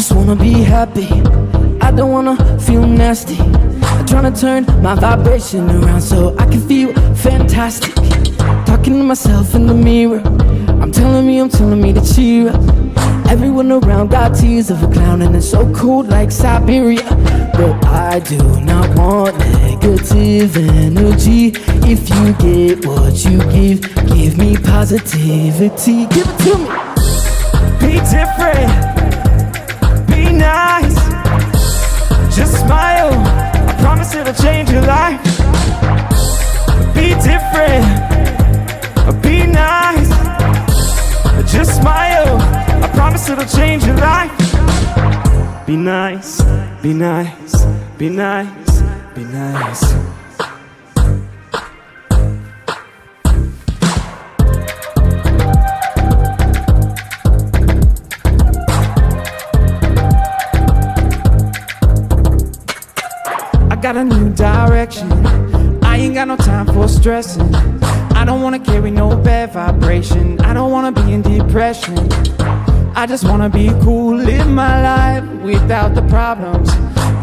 just wanna be happy. I don't wanna feel nasty. I'm trying to turn my vibration around so I can feel fantastic. Talking to myself in the mirror, I'm telling me to cheer up. Everyone around got tears of a clown and it's so cold like Siberia. But I do not want negative energy. If you get what you give me positivity. Give it to me. Be different, be nice, just smile, I promise it'll change your life. Be different, be nice, just smile, I promise it'll change your life. Be nice, be nice, be nice, be nice. Got a new direction, I ain't got no time for stressing. I don't wanna carry no bad vibration, I don't wanna be in depression. I just wanna be cool, live my life without the problems.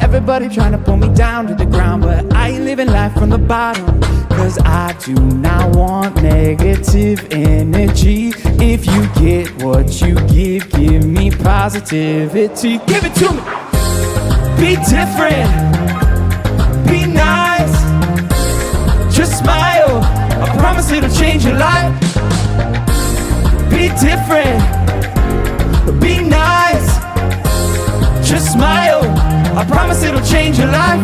Everybody trying to pull me down to the ground, but I ain't living life from the bottom. Cause I do not want negative energy. If you get what you give me positivity. Give it to me. Be different, be nice, just smile, I promise it'll change your life. Be different, be nice, just smile, I promise it'll change your life.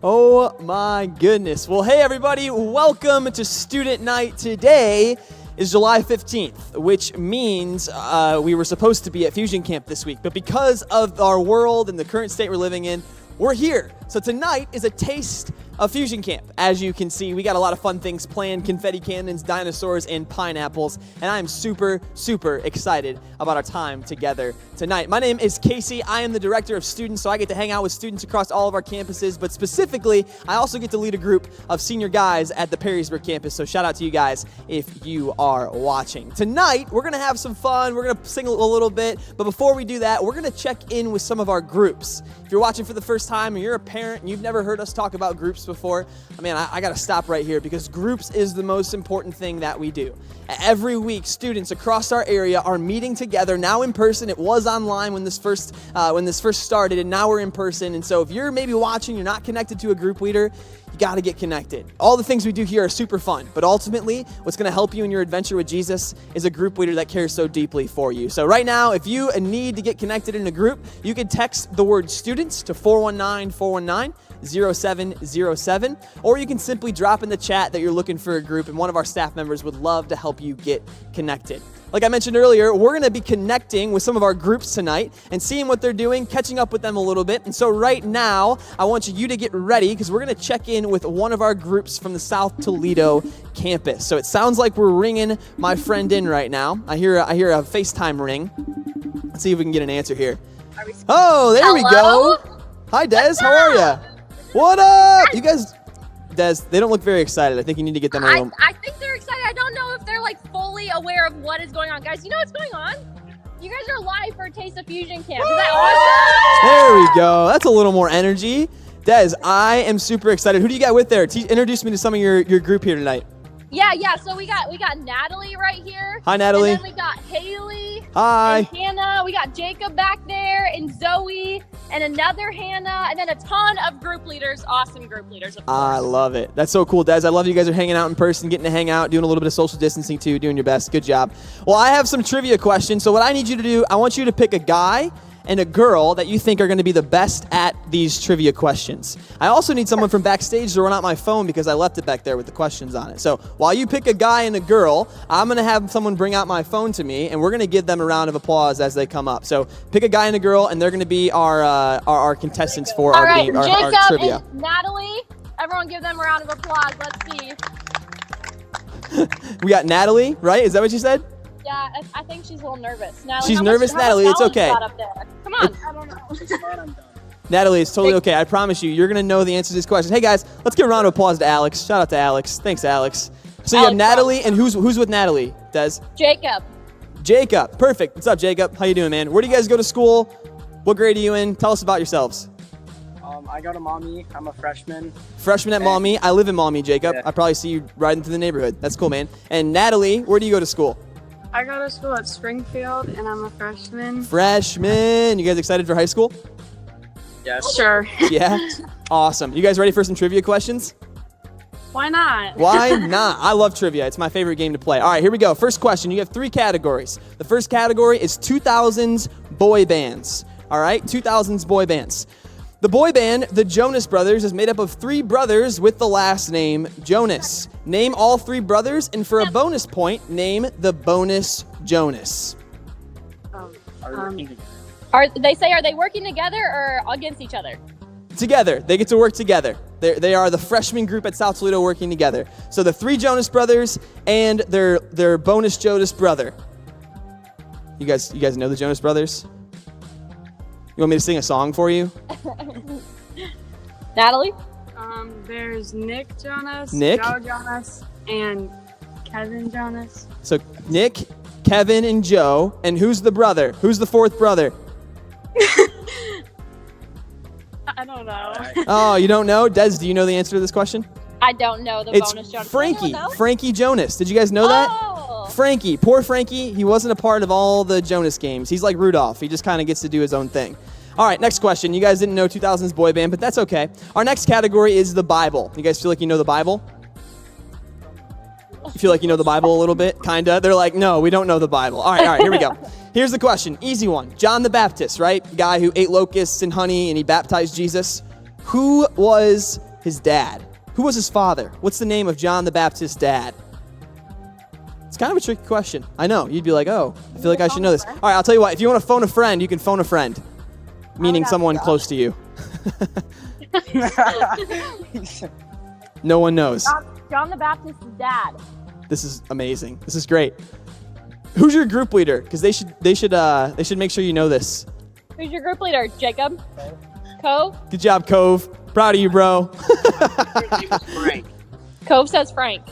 Oh my goodness. Well, hey everybody, welcome to Student Night. Today is July 15th, which means we were supposed to be at Fusion Camp this week, but because of our world and the current state we're living in, we're here. So tonight is a taste of Fusion Camp. As you can see, we got a lot of fun things planned: confetti cannons, dinosaurs, and pineapples. And I'm super, super excited about our time together tonight. My name is Casey. I am the director of students, so I get to hang out with students across all of our campuses. But specifically, I also get to lead a group of senior guys at the Perrysburg campus. So shout out to you guys if you are watching. Tonight, we're going to have some fun. We're going to sing a little bit. But before we do that, we're going to check in with some of our groups. If you're watching for the first time and you're a parent and you've never heard us talk about groups before, I got to stop right here because groups is the most important thing that we do. Every week, students across our area are meeting together, now in person. It was online when this first started, and now we're in person. And so if you're maybe watching, you're not connected to a group leader, you got to get connected. All the things we do here are super fun, but ultimately, what's going to help you in your adventure with Jesus is a group leader that cares so deeply for you. So right now, if you need to get connected in a group, you can text the word students to 419-419-0707, or you can simply drop in the chat that you're looking for a group, and one of our staff members would love to help you get connected. Like I mentioned earlier, we're going to be connecting with some of our groups tonight and seeing what they're doing, catching up with them a little bit. And so right now, I want you to get ready because we're going to check in with one of our groups from the South Toledo campus. So it sounds like we're ringing my friend in right now. I hear a FaceTime ring. Let's see if we can get an answer here. Oh, there we go. Hi, Des. How are you? What up? You guys, Des, they don't look very excited. I think you need to get them a little... I think they're excited. I don't know if they're fully aware of what is going on. Guys, you know what's going on? You guys are live for a Taste of Fusion Camp. Is that awesome? There we go. That's a little more energy. Des, I am super excited. Who do you got with there? Introduce me to some of your group here tonight. Yeah. So we got Natalie right here. Hi, Natalie. And then we got Haley. Hi. And Hannah. We got Jacob back there, and Zoe, and another Hannah, and then a ton of group leaders, awesome group leaders, of course. I love it. That's so cool, Des. I love you guys are hanging out in person, getting to hang out, doing a little bit of social distancing too, doing your best. Good job. Well, I have some trivia questions. So what I need you to do, I want you to pick a guy and a girl that you think are going to be the best at these trivia questions. I also need someone from backstage to run out my phone because I left it back there with the questions on it. So while you pick a guy and a girl, I'm going to have someone bring out my phone to me, and we're going to give them a round of applause as they come up. So pick a guy and a girl, and they're going to be our contestants for our game, our trivia. And Natalie, Everyone give them a round of applause. Let's see. We got Natalie, right? Is that what you said? Yeah, I think she's a little nervous. Natalie, She's how nervous, much Natalie. It's challenge okay. got up there? Come on. I don't know. Natalie, it's totally okay. I promise you, you're going to know the answers to these questions. Hey, guys, let's give a round of applause to Alex. Shout out to Alex. Thanks, Alex. So you have Alex, Natalie, and who's with Natalie, Des? Jacob. Jacob. Perfect. What's up, Jacob? How you doing, man? Where do you guys go to school? What grade are you in? Tell us about yourselves. I go to Maumee. I'm a freshman. Freshman at Maumee. I live in Maumee, Jacob. Yeah. I probably see you riding through the neighborhood. That's cool, man. And Natalie, where do you go to school? I go to school at Springfield, and I'm a freshman. Freshman. You guys excited for high school? Yes. Sure. Yeah? Awesome. You guys ready for some trivia questions? Why not? Why not? I love trivia. It's my favorite game to play. All right, here we go. First question. You have 3 categories. The first category is 2000s boy bands. All right, 2000s boy bands. The boy band, the Jonas Brothers, is made up of 3 brothers with the last name Jonas. Name all 3 brothers, and for a bonus point, name the bonus Jonas. Are Are they working together or against each other? Together. They get to work together. They are the freshman group at South Toledo working together. So the 3 Jonas Brothers and their bonus Jonas brother. You guys know the Jonas Brothers? You want me to sing a song for you? Natalie? There's Nick Jonas, Nick? Joe Jonas, and Kevin Jonas. So Nick, Kevin, and Joe. And who's the brother? Who's the 4th brother? I don't know. Oh, you don't know? Des, do you know the answer to this question? I don't know the It's bonus Jonas. Frankie. Anyone know? Frankie Jonas. Did you guys know that? Oh. Frankie. Poor Frankie. He wasn't a part of all the Jonas games. He's like Rudolph. He just kind of gets to do his own thing. All right, next question. You guys didn't know 2000s boy band, but that's okay. Our next category is the Bible. You guys feel like you know the Bible? You feel like you know the Bible a little bit? Kinda? They're like, no, we don't know the Bible. All right, here we go. Here's the question. Easy one. John the Baptist, right? Guy who ate locusts and honey and he baptized Jesus. Who was his dad? Who was his father? What's the name of John the Baptist's dad? It's kind of a tricky question. I know. You'd be like, oh, I feel like I should know this. All right, I'll tell you what. If you want to phone a friend, you can phone a friend. Meaning someone close to you. No one knows. John the Baptist's dad. This is amazing. This is great. Who's your group leader? Because they should make sure you know this. Who's your group leader? Jacob? Cove? Good job, Cove. Proud of you, bro. Cove says Frank.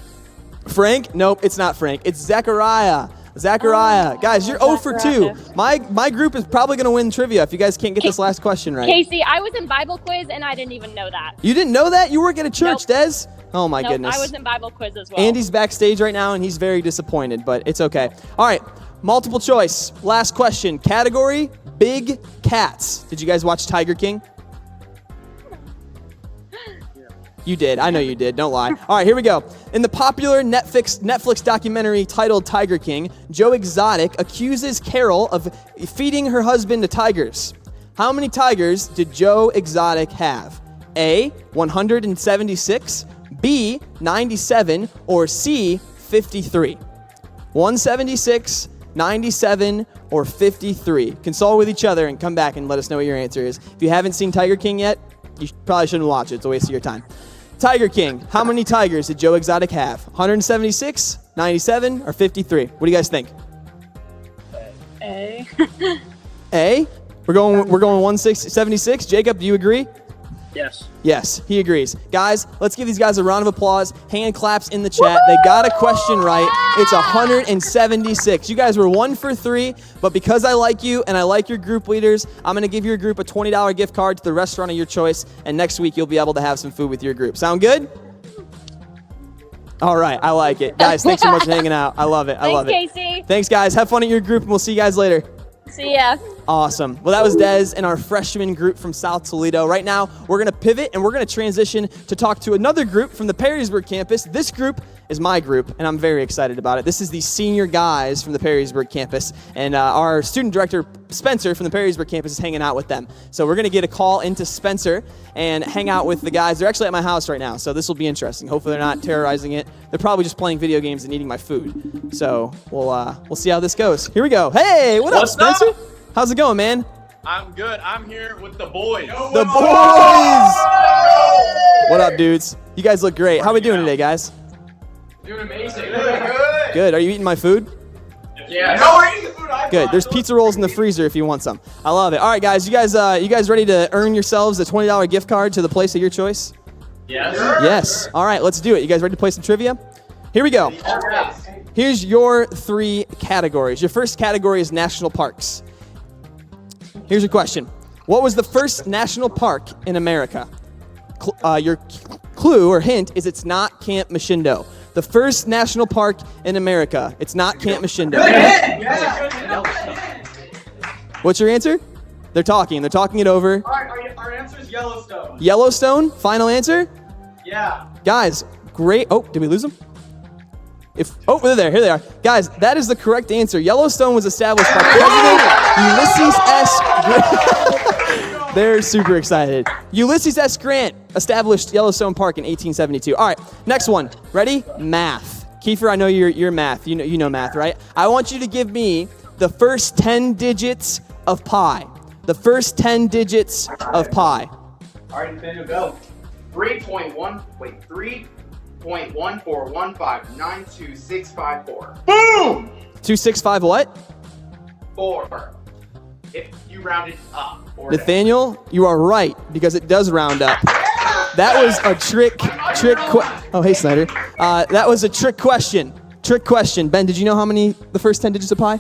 Frank? Nope, it's not Frank. It's Zachariah. Guys, you're 0 for 2. My group is probably going to win trivia if you guys can't get this last question right. Casey, I was in Bible quiz and I didn't even know that. You didn't know that? You work at a church, Nope. Des? Oh, my goodness. I was in Bible quiz as well. Andy's backstage right now, and he's very disappointed, but it's okay. All right, multiple choice. Last question. Category, big cats. Did you guys watch Tiger King? You did. I know you did. Don't lie. All right, here we go. In the popular Netflix documentary titled Tiger King, Joe Exotic accuses Carol of feeding her husband to tigers. How many tigers did Joe Exotic have? A, 176, B, 97, or C, 53? 176, 97, or 53? Consult with each other and come back and let us know what your answer is. If you haven't seen Tiger King yet, you probably shouldn't watch it. It's a waste of your time. Tiger King, how many tigers did Joe Exotic have? 176, 97, or 53? What do you guys think? A. A? We're going 176. Jacob, do you agree? Yes. Yes, he agrees. Guys, let's give these guys a round of applause. Hand claps in the chat. They got a question right. It's 176. You guys were 1 for 3, but because I like you and I like your group leaders, I'm going to give your group a $20 gift card to the restaurant of your choice, and next week you'll be able to have some food with your group. Sound good? All right, I like it. Guys, thanks so much for hanging out. I love it. I love it. Thanks, Casey. Thanks, guys. Have fun at your group, and we'll see you guys later. See ya. Awesome. Well, that was Des and our freshman group from South Toledo. Right now, we're going to pivot and we're going to transition to talk to another group from the Perrysburg campus. This group is my group, and I'm very excited about it. This is the senior guys from the Perrysburg campus, and our student director, Spencer, from the Perrysburg campus is hanging out with them. So we're going to get a call into Spencer and hang out with the guys. They're actually at my house right now, so this will be interesting. Hopefully they're not terrorizing it. They're probably just playing video games and eating my food. So we'll see how this goes. Here we go. Hey, what's up, Spencer? How's it going, man? I'm good. I'm here with the boys. The boys! What up, dudes? You guys look great. How are we doing today, guys? Doing amazing. Good. Good. Are you eating my food? Yeah. No, we're eating the food I Good. brought. There's pizza rolls in the freezer if you want some. I love it. All right, guys. You guys ready to earn yourselves a $20 gift card to the place of your choice? Yes. Yes. All right, let's do it. You guys ready to play some trivia? Here we go. Yes. Here's your 3 categories. Your first category is national parks. Here's your question. What was the first national park in America? Your clue or hint is it's not Camp Machindo. The first national park in America. It's not Camp Machindo. What's your answer? They're talking it over. Our answer is Yellowstone. Yellowstone, final answer? Yeah. Guys, great. Oh, did we lose them? They're there. Here they are. Guys, that is the correct answer. Yellowstone was established by President Ulysses S. Grant. They're super excited. Ulysses S. Grant established Yellowstone Park in 1872. All right, next one. Ready? Math. Kiefer, I know you're math. You know math, right? I want you to give me the first 10 digits of pi. The first 10 digits of pi. All right, Nathaniel, go. 3.14159265492654. Boom! 265 what? 4. If you round it up. Or down. Nathaniel, you are right because it does round up. That was a trick. Oh, hey, Snyder. That was a trick question. Trick question. Ben, did you know how many the first 10 digits of pi?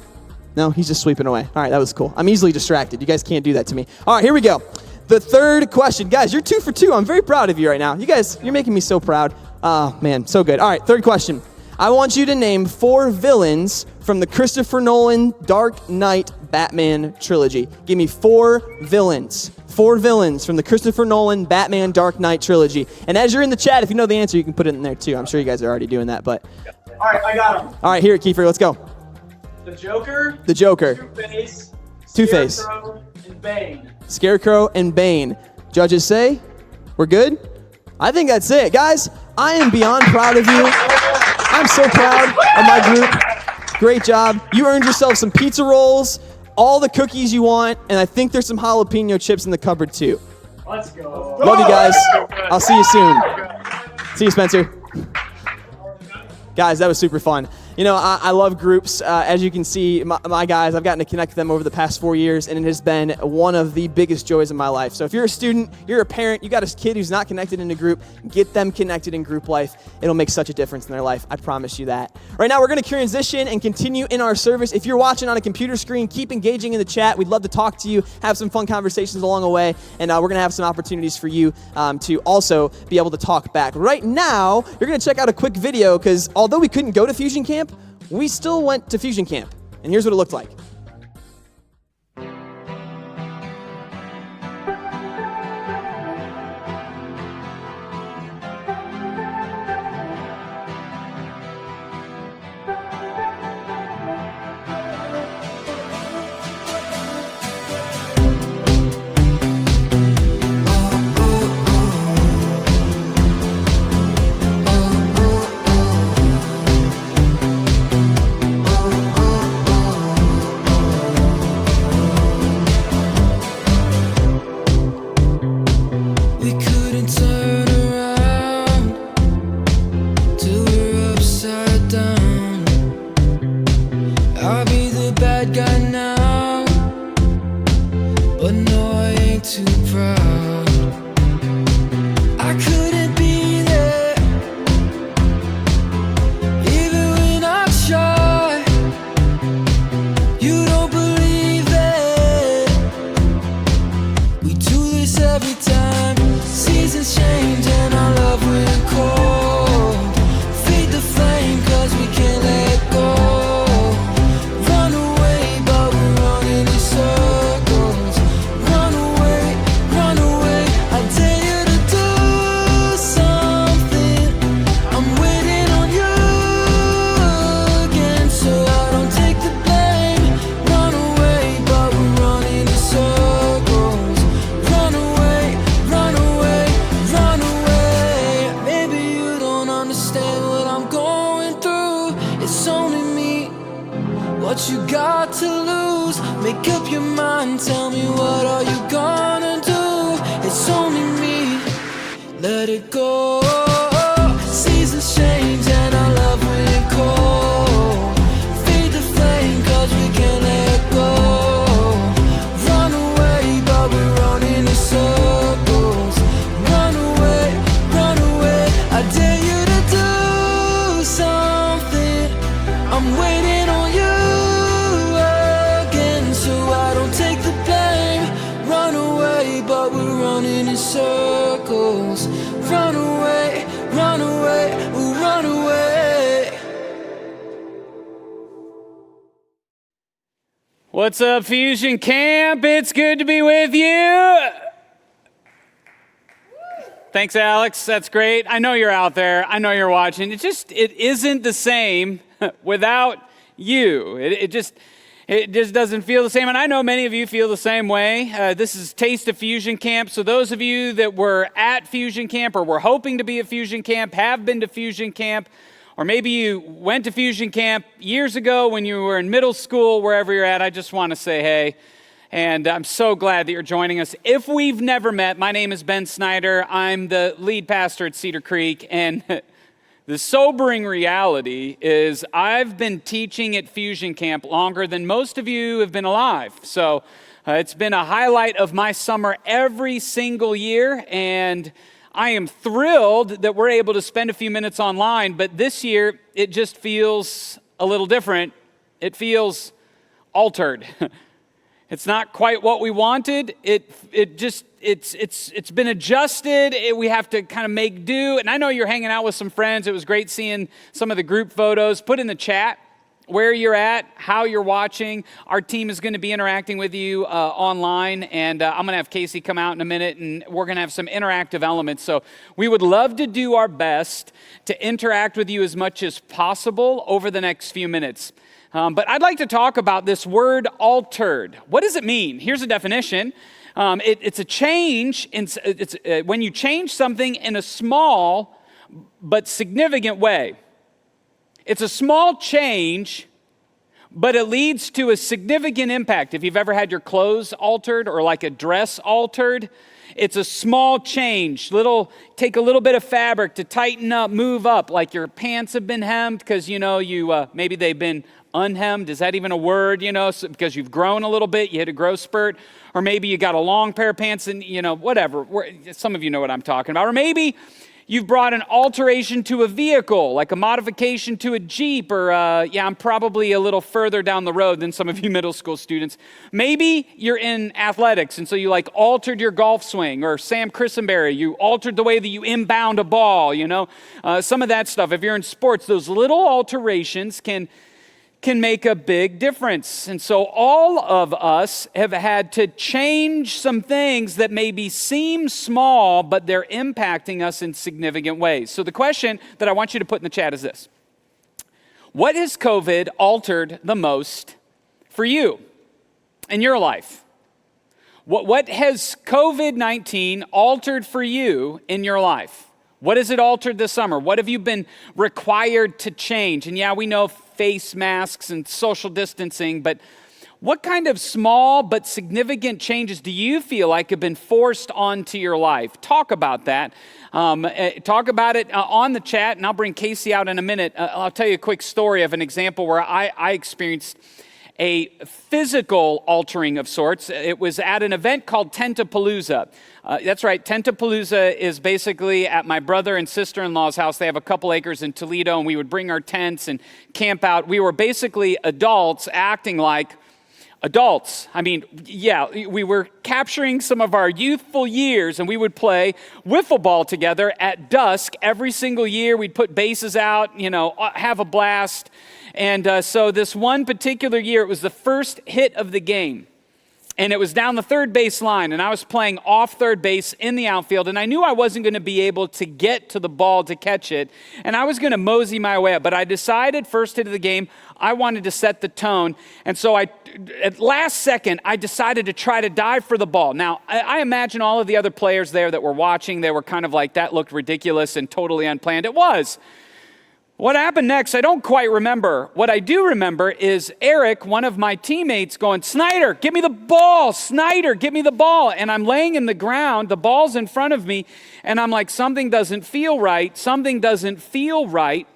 No, he's just sweeping away. All right, that was cool. I'm easily distracted. You guys can't do that to me. All right, here we go. The third question. Guys, you're 2 for 2. I'm very proud of you right now. You guys, you're making me so proud. Oh, man, so good. All right, third question. I want you to name 4 villains from the Christopher Nolan Dark Knight Batman trilogy. Give me 4 villains. 4 villains from the Christopher Nolan Batman Dark Knight trilogy. And as you're in the chat, if you know the answer, you can put it in there too. I'm sure you guys are already doing that, but. All right, I got them. All right, here, Kiefer, let's go. The Joker. The Joker. Two-Face. Two-Face. Scarecrow, and Bane. Scarecrow and Bane. Judges say we're good? I think that's it. Guys, I am beyond proud of you. I'm so proud of my group. Great job. You earned yourself some pizza rolls, all the cookies you want, and I think there's some jalapeno chips in the cupboard too. Let's go. Love you guys. I'll see you soon. See you, Spencer. Guys, that was super fun. You know, I love groups. As you can see, my guys, I've gotten to connect with them over the past 4 years, and it has been one of the biggest joys of my life. So if you're a student, you're a parent, you got a kid who's not connected in a group, get them connected in group life. It'll make such a difference in their life. I promise you that. Right now, we're going to transition and continue in our service. If you're watching on a computer screen, keep engaging in the chat. We'd love to talk to you, have some fun conversations along the way, and we're going to have some opportunities for you to also be able to talk back. Right now, you're going to check out a quick video because although we couldn't go to Fusion Camp, we still went to Fusion Camp, and here's what it looked like. let it go. Seasons change and our love will cold. Feed the flame 'cause we can't let go. Run away, but we're running in circles. Run away, I dare you to do something. I'm waiting on you again, so I don't take the blame. Run away, but we're running in circles. Run away, ooh, run away. What's up, Fusion Camp? It's good to be with you. Thanks, Alex. That's great. I know you're out there. I know you're watching. It isn't the same without you. It just doesn't feel the same. And I know many of you feel the same way. This is Taste of Fusion Camp. So those of you that were at Fusion Camp or were hoping to be at Fusion Camp, have been to Fusion Camp, or maybe you went to Fusion Camp years ago when you were in middle school, wherever you're at, I just want to say hey. And I'm so glad that you're joining us. If we've never met, my name is Ben Snyder. I'm the lead pastor at CedarCreek. And the sobering reality is I've been teaching at Fusion Camp longer than most of you have been alive. So it's been a highlight of my summer every single year. And I am thrilled that we're able to spend a few minutes online. But this year, it just feels a little different. It feels altered. It's not quite what we wanted. It's been adjusted. We have to kind of make do. And I know you're hanging out with some friends. It was great seeing some of the group photos. Put in the chat where you're at, how you're watching. Our team is going to be interacting with you online, and I'm going to have Casey come out in a minute, and we're going to have some interactive elements. So we would love to do our best to interact with you as much as possible over the next few minutes. But I'd like to talk about this word altered. What does it mean? Here's a definition. It's a change. It's when you change something in a small but significant way. It's a small change, but it leads to a significant impact. If you've ever had your clothes altered or like a dress altered, it's a small change. Take a little bit of fabric to tighten up, move up, like your pants have been hemmed because maybe they've been unhemmed. Is that even a word? So because you've grown a little bit, you hit a growth spurt, or maybe you got a long pair of pants and whatever. Some of you know what I'm talking about, or maybe you've brought an alteration to a vehicle, like a modification to a Jeep, or I'm probably a little further down the road than some of you middle school students. Maybe you're in athletics, and so you altered your golf swing, or Sam Christenberry, you altered the way that you inbound a ball, some of that stuff. If you're in sports, those little alterations can make a big difference. And so all of us have had to change some things that maybe seem small, but they're impacting us in significant ways. So the question that I want you to put in the chat is this: what has COVID altered the most for you in your life? What has COVID-19 altered for you in your life? What has it altered this summer? What have you been required to change? And we know face masks and social distancing, but what kind of small but significant changes do you feel like have been forced onto your life? Talk about that. Talk about it on the chat, and I'll bring Casey out in a minute. I'll tell you a quick story of an example where I experienced a physical altering of sorts. It was at an event called Tentapalooza. That's right, Tentapalooza is basically at my brother and sister-in-law's house. They have a couple acres in Toledo, and we would bring our tents and camp out. We were basically adults acting like adults. We were capturing some of our youthful years, and we would play wiffle ball together at dusk every single year. We'd put bases out, have a blast. And so this one particular year, it was the first hit of the game. And it was down the third base line, and I was playing off third base in the outfield, and I knew I wasn't going to be able to get to the ball to catch it, and I was going to mosey my way up. But I decided, first hit of the game, I wanted to set the tone. And so at last second, I decided to try to dive for the ball. Now, I imagine all of the other players there that were watching, they were kind of like, that looked ridiculous and totally unplanned. It was. What happened next, I don't quite remember. What I do remember is Eric, one of my teammates, going, Snyder, give me the ball. Snyder, give me the ball. And I'm laying in the ground, the ball's in front of me, and I'm like, something doesn't feel right. Something doesn't feel right.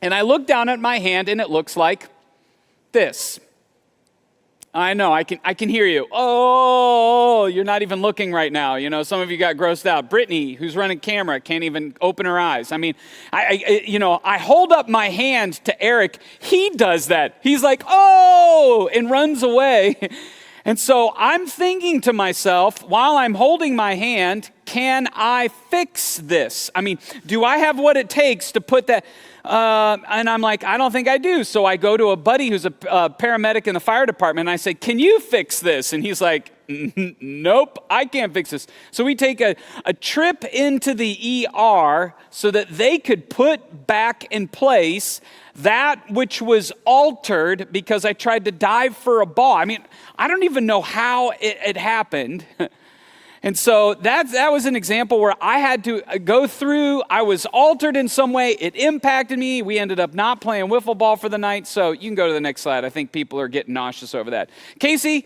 And I look down at my hand, and it looks like this. I know, I can hear you. Oh, you're not even looking right now. You know, some of you got grossed out. Brittany, who's running camera, can't even open her eyes. I mean, I hold up my hand to Eric. He does that. He's like, oh, and runs away. And so I'm thinking to myself, while I'm holding my hand, can I fix this? I mean, do I have what it takes to put that? And I'm like, I don't think I do. So I go to a buddy who's a paramedic in the fire department, and I say, can you fix this? And he's like, nope, I can't fix this. So we take a trip into the ER so that they could put back in place that which was altered because I tried to dive for a ball. I mean, I don't even know how it happened. And so that was an example where I had to go through. I was altered in some way. It impacted me. We ended up not playing wiffle ball for the night. So you can go to the next slide. I think people are getting nauseous over that. Casey,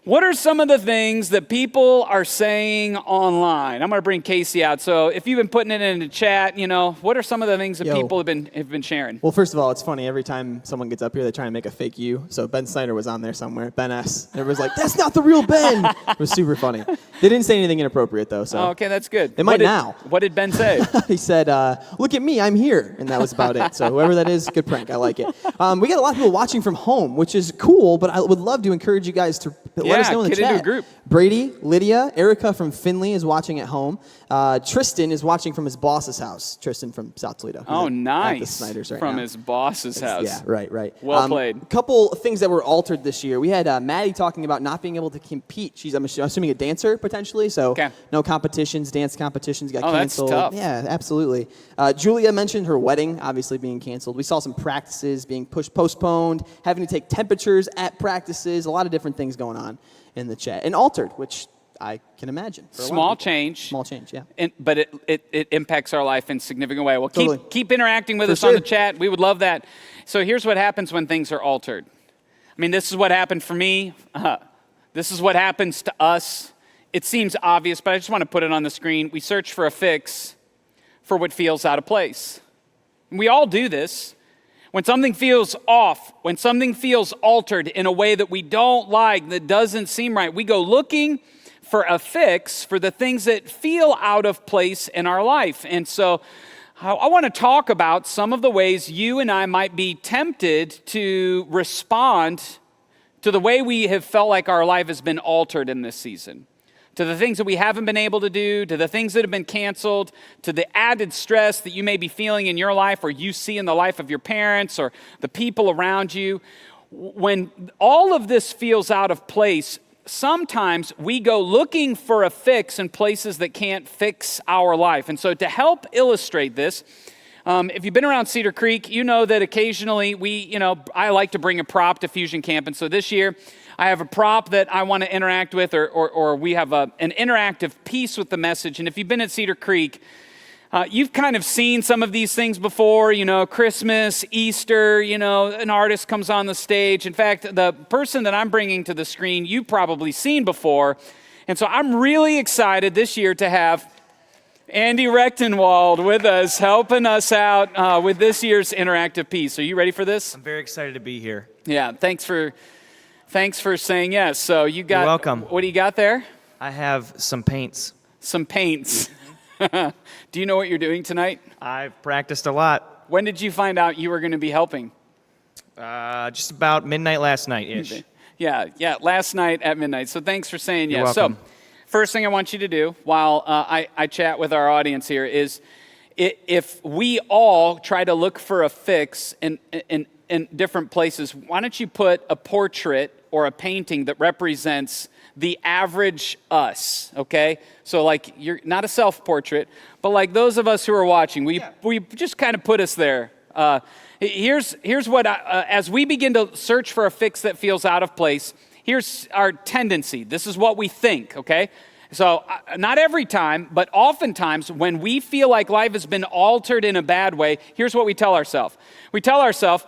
what are some of the things that people are saying online? I'm going to bring Casey out. So if you've been putting it in the chat, you know, what are some of the things that people have been sharing? Well, first of all, it's funny. Every time someone gets up here, they try and make a fake you. So Ben Snyder was on there somewhere. Ben S. And everyone's like, that's not the real Ben. It was super funny. They didn't say anything inappropriate, though. So. Oh, okay, that's good. They might now. What did Ben say? He said, look at me, I'm here. And that was about it. So whoever that is, good prank. I like it. We got a lot of people watching from home, which is cool, but I would love to encourage you guys to let us know in the chat. Into a group. Brady, Lydia, Erica from Findlay is watching at home. Tristan is watching from his boss's house. Tristan from South Toledo. Oh, nice. At the Snyders right from now. his boss's house. Yeah, right. Well played. A couple of things that were altered this year. We had Maddie talking about not being able to compete. She's, I'm assuming, a dancer, potentially. So no competitions, dance competitions got canceled. That's tough. Yeah, absolutely. Julia mentioned her wedding obviously being canceled. We saw some practices being postponed, having to take temperatures at practices, a lot of different things going on in the chat. And altered, which I can imagine. Small change. Small change, yeah. But it impacts our life in a significant way. Well, Totally. keep interacting with us on the chat. We would love that. So here's what happens when things are altered. I mean, this is what happened for me. This is what happens to us. It seems obvious, but I just want to put it on the screen. We search for a fix for what feels out of place. And we all do this. When something feels off, when something feels altered in a way that we don't like, that doesn't seem right, we go looking for a fix for the things that feel out of place in our life. And so I want to talk about some of the ways you and I might be tempted to respond to the way we have felt like our life has been altered in this season. To the things that we haven't been able to do, to the things that have been canceled, to the added stress that you may be feeling in your life or you see in the life of your parents or the people around you. When all of this feels out of place, sometimes we go looking for a fix in places that can't fix our life. And so to help illustrate this, if you've been around Cedar Creek, you know that occasionally I like to bring a prop to Fusion Camp. And so this year, I have a prop that I want to interact with, or we have an interactive piece with the message. And if you've been at Cedar Creek, you've kind of seen some of these things before, Christmas, Easter, an artist comes on the stage. In fact, the person that I'm bringing to the screen, you've probably seen before. And so I'm really excited this year to have Andy Rechtenwald with us, helping us out with this year's interactive piece. Are you ready for this? I'm very excited to be here. Yeah, thanks for saying yes. So you got. You're welcome. What do you got there? I have some paints. Some paints. Do you know what you're doing tonight? I've practiced a lot. When did you find out you were going to be helping? Just about midnight last night-ish. Yeah, last night at midnight. So thanks for saying You're yes. welcome. So first thing I want you to do while I chat with our audience here is if we all try to look for a fix in different places, why don't you put a portrait or a painting that represents the average us, okay? So like you're not a self-portrait, but like those of us who are watching, we just kind of put us there. Here's what, as we begin to search for a fix that feels out of place, here's our tendency. This is what we think, okay? So not every time, but oftentimes when we feel like life has been altered in a bad way, here's what we tell ourselves. We tell ourselves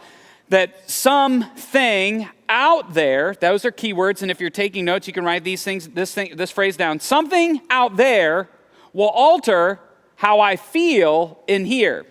that something out there, those are keywords, and if you're taking notes, you can write this phrase down. Something out there will alter how I feel in here.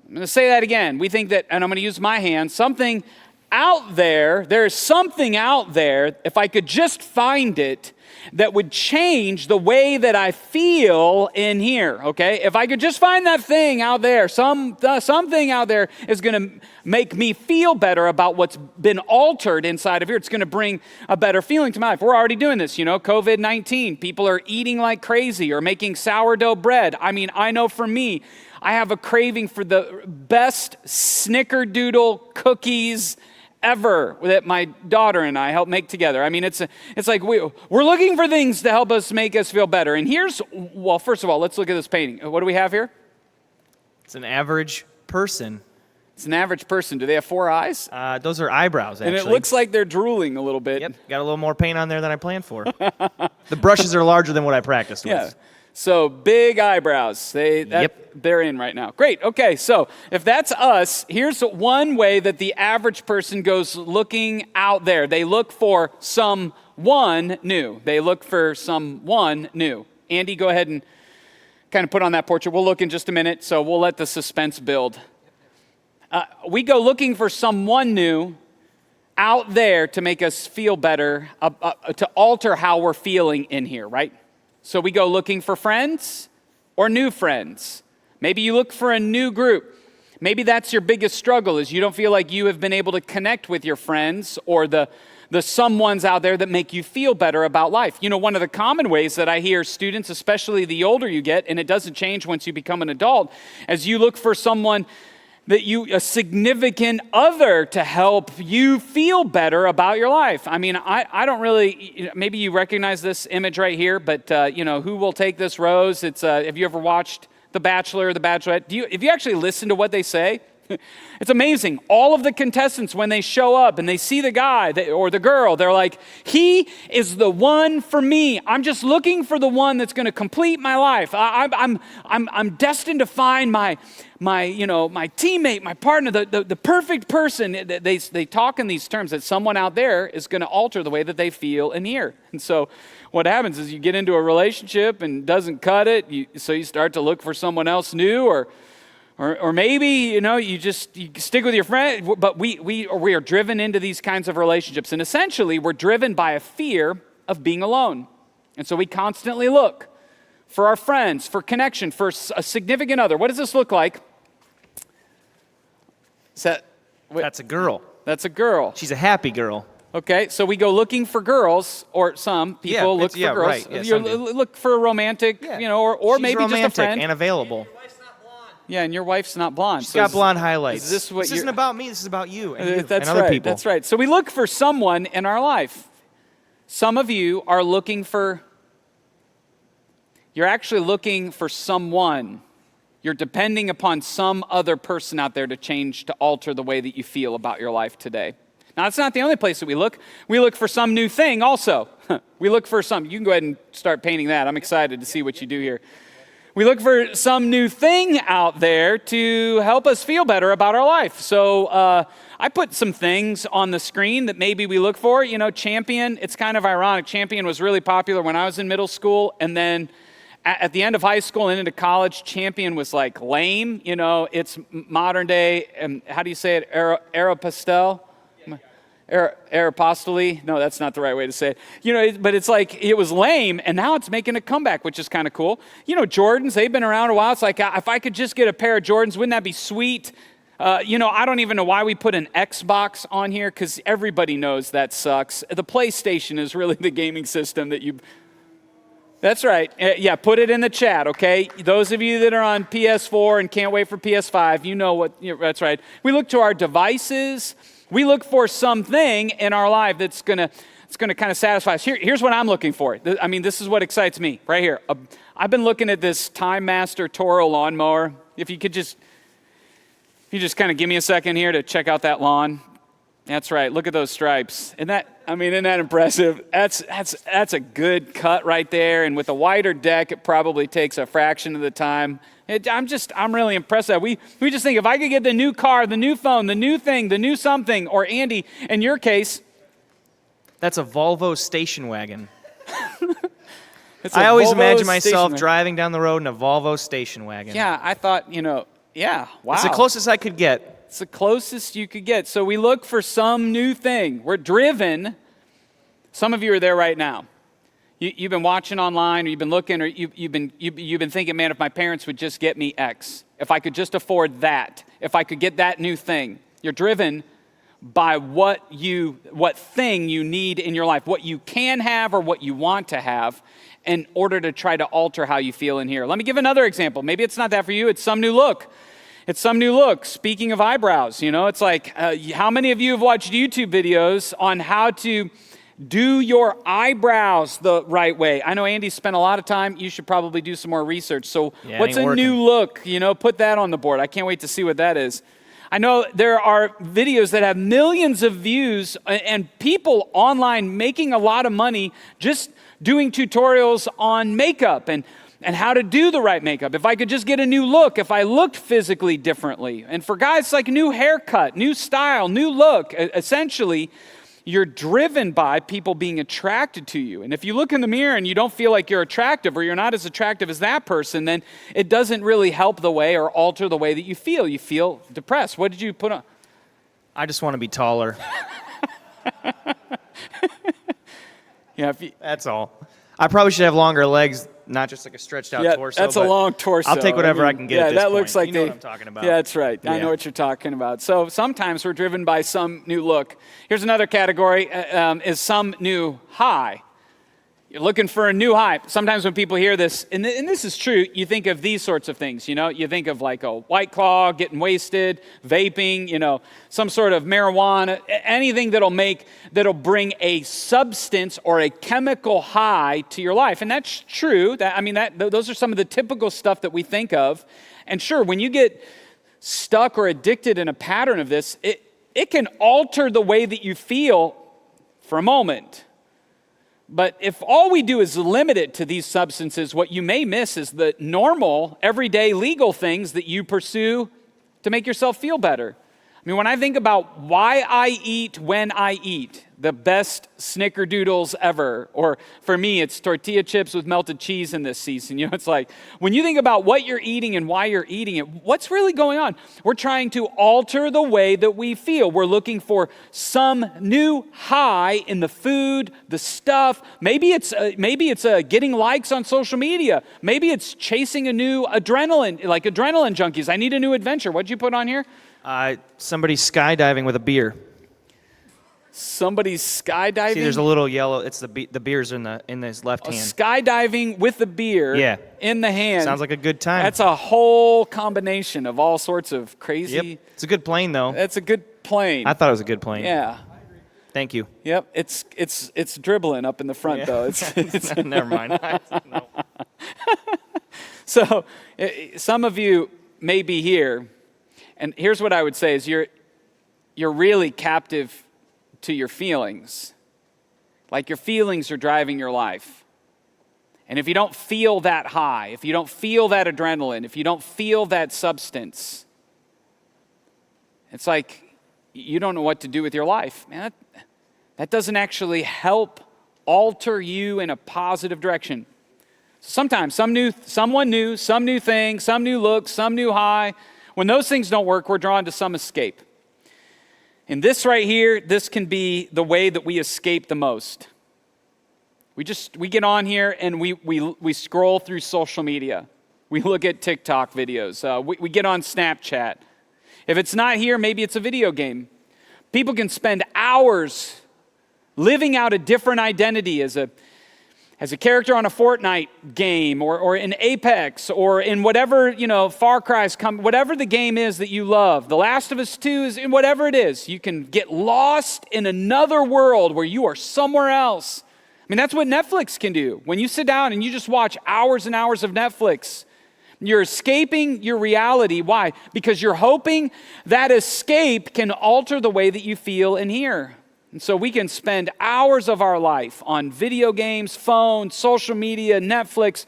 I'm going to say that again. We think that, and I'm going to use my hand, something out there, there's something out there, if I could just find it, that would change the way that I feel in here, okay? If I could just find that thing out there, something out there is going to make me feel better about what's been altered inside of here. It's going to bring a better feeling to my life. We're already doing this, COVID-19. People are eating like crazy or making sourdough bread. I mean, I know for me, I have a craving for the best snickerdoodle cookies ever that my daughter and I help make together. I mean, it's like we're looking for things to help us make us feel better. And first of all, let's look at this painting. What do we have here? It's an average person. It's an average person. Do they have 4 eyes? Those are eyebrows, actually. And it looks like they're drooling a little bit. Yep, got a little more paint on there than I planned for. The brushes are larger than what I practiced with. Yeah. So big eyebrows. They're in right now. Great. Okay, so if that's us, here's one way that the average person goes looking out there. They look for someone new. They look for someone new. Andy, go ahead and kind of put on that portrait. We'll look in just a minute, so we'll let the suspense build. We go looking for someone new out there to make us feel better, to alter how we're feeling in here, right? So we go looking for friends or new friends. Maybe you look for a new group. Maybe that's your biggest struggle, is you don't feel like you have been able to connect with your friends or the someones out there that make you feel better about life. One of the common ways that I hear students, especially the older you get, and it doesn't change once you become an adult, as you look for someone a significant other to help you feel better about your life. I mean, I don't really, maybe you recognize this image right here, but who will take this rose? It's, have you ever watched The Bachelor or The Bachelorette? If you actually listen to what they say, it's amazing. All of the contestants, when they show up and they see the guy or the girl, they're like, he is the one for me. I'm just looking for the one that's going to complete my life. I'm destined to find my teammate, my partner, the perfect person. They talk in these terms that someone out there is going to alter the way that they feel in here. And so what happens is you get into a relationship and doesn't cut it. So you start to look for someone else new, or maybe, you stick with your friend, but we are driven into these kinds of relationships. And essentially, we're driven by a fear of being alone. And so we constantly look for our friends, for connection, for a significant other. What does this look like? That's a girl. That's a girl. She's a happy girl. Okay, so we go looking for girls, or some people look for girls. Right. Yeah, you look for a romantic, or She's maybe romantic just a friend. and available. Yeah, and your wife's not blonde. She's got blonde highlights. This isn't about me. This is about you and that's other right, people. That's right. So we look for someone in our life. Some of you are you're actually looking for someone. You're depending upon some other person out there to alter the way that you feel about your life today. Now, it's not the only place that we look. We look for some new thing also. We look for you can go ahead and start painting that. I'm excited to see what you do here. We look for some new thing out there to help us feel better about our life. So I put some things on the screen that maybe we look for. Champion, it's kind of ironic. Champion was really popular when I was in middle school, and then at the end of high school and into college, Champion was like lame. It's modern day, how do you say it, Aeropostale? Aeropostale? No, that's not the right way to say it. But it's like, it was lame, and now it's making a comeback, which is kind of cool. Jordans, they've been around a while. It's like, if I could just get a pair of Jordans, wouldn't that be sweet? I don't even know why we put an Xbox on here, because everybody knows that sucks. The PlayStation is really the gaming system that you... That's right. Yeah, put it in the chat, okay? Those of you that are on PS4 and can't wait for PS5, that's right. We look to our devices. We look for something in our life that's going to kind of satisfy us. Here's what I'm looking for. I mean, this is what excites me right here. I've been looking at this Time Master Toro lawnmower. If you just kind of give me a second here to check out that lawn. That's right. Look at those stripes. Isn't that impressive? That's a good cut right there. And with a wider deck, it probably takes a fraction of the time. I'm really impressed that we just think if I could get the new car, the new phone, the new thing, the new something, or Andy, in your case, That's a Volvo station wagon. I always imagine myself driving down the road in a Volvo station wagon. Yeah, I thought, yeah, wow. It's the closest I could get. It's the closest you could get. So we look for some new thing. We're driven. Some of you are there right now. You've been watching online, or you've been looking, or you've been thinking, man, if my parents would just get me X, if I could just afford that, if I could get that new thing. You're driven by what thing you need in your life, what you can have or what you want to have, in order to try to alter how you feel in here. Let me give another example. Maybe it's not that for you. It's some new look. It's some new look. Speaking of eyebrows, it's like, how many of you have watched YouTube videos on how to do your eyebrows the right way? I know Andy spent a lot of time. You should probably do some more research. So what's a new look? Put that on the board. I can't wait to see what that is. I know there are videos that have millions of views and people online making a lot of money just doing tutorials on makeup and how to do the right makeup. If I could just get a new look, if I looked physically differently. And for guys, it's like a new haircut, new style, new look. Essentially, you're driven by people being attracted to you. And if you look in the mirror and you don't feel like you're attractive, or you're not as attractive as that person, then it doesn't really help the way or alter the way that you feel. You feel depressed. What did you put on? I just want to be taller. Yeah, that's all. I probably should have longer legs, not just like a stretched out torso. That's a long torso. I'll take whatever I can get at this that point. Looks like you know what I'm talking about. Yeah, that's right. I know what you're talking about. So sometimes we're driven by some new look. Here's another category, is some new high. You're looking for a new high. Sometimes when people hear this, and this is true, you think of these sorts of things. You think of like a White Claw, getting wasted, vaping, some sort of marijuana, anything that'll bring a substance or a chemical high to your life. And that's true. Those are some of the typical stuff that we think of. And sure, when you get stuck or addicted in a pattern of this, it can alter the way that you feel for a moment. But if all we do is limit it to these substances, what you may miss is the normal, everyday legal things that you pursue to make yourself feel better. When I think about why I eat when I eat, the best snickerdoodles ever, or for me, it's tortilla chips with melted cheese in this season. It's like, when you think about what you're eating and why you're eating it, what's really going on? We're trying to alter the way that we feel. We're looking for some new high in the food, the stuff. Maybe it's getting likes on social media. Maybe it's chasing a new adrenaline, like adrenaline junkies. I need a new adventure. What'd you put on here? Somebody skydiving with a beer. Somebody's skydiving? See, there's a little yellow. It's the beer's in his left hand. Skydiving with the beer in the hand. Sounds like a good time. That's a whole combination of all sorts of crazy. Yep. It's a good plane, though. That's a good plane. I thought it was a good plane. Yeah. Thank you. Yep. It's dribbling up in the front, though. It's Never mind. No. So some of you may be here, and here's what I would say is you're really captive to your feelings. Like your feelings are driving your life. And if you don't feel that high, if you don't feel that adrenaline, if you don't feel that substance, it's like you don't know what to do with your life. Man, that doesn't actually help alter you in a positive direction. Sometimes someone new, some new thing, some new look, some new high. When those things don't work, we're drawn to some escape. And this right here, this can be the way that we escape the most. We get on here and we scroll through social media. We look at TikTok videos. We get on Snapchat. If it's not here, maybe it's a video game. People can spend hours living out a different identity as a character on a Fortnite game or in Apex or in whatever, Far Cry's whatever the game is that you love. The Last of Us 2 is in whatever it is. You can get lost in another world where you are somewhere else. That's what Netflix can do. When you sit down and you just watch hours and hours of Netflix, You're escaping your reality. Why? Because you're hoping that escape can alter the way that you feel and hear. And so we can spend hours of our life on video games, phone, social media, Netflix,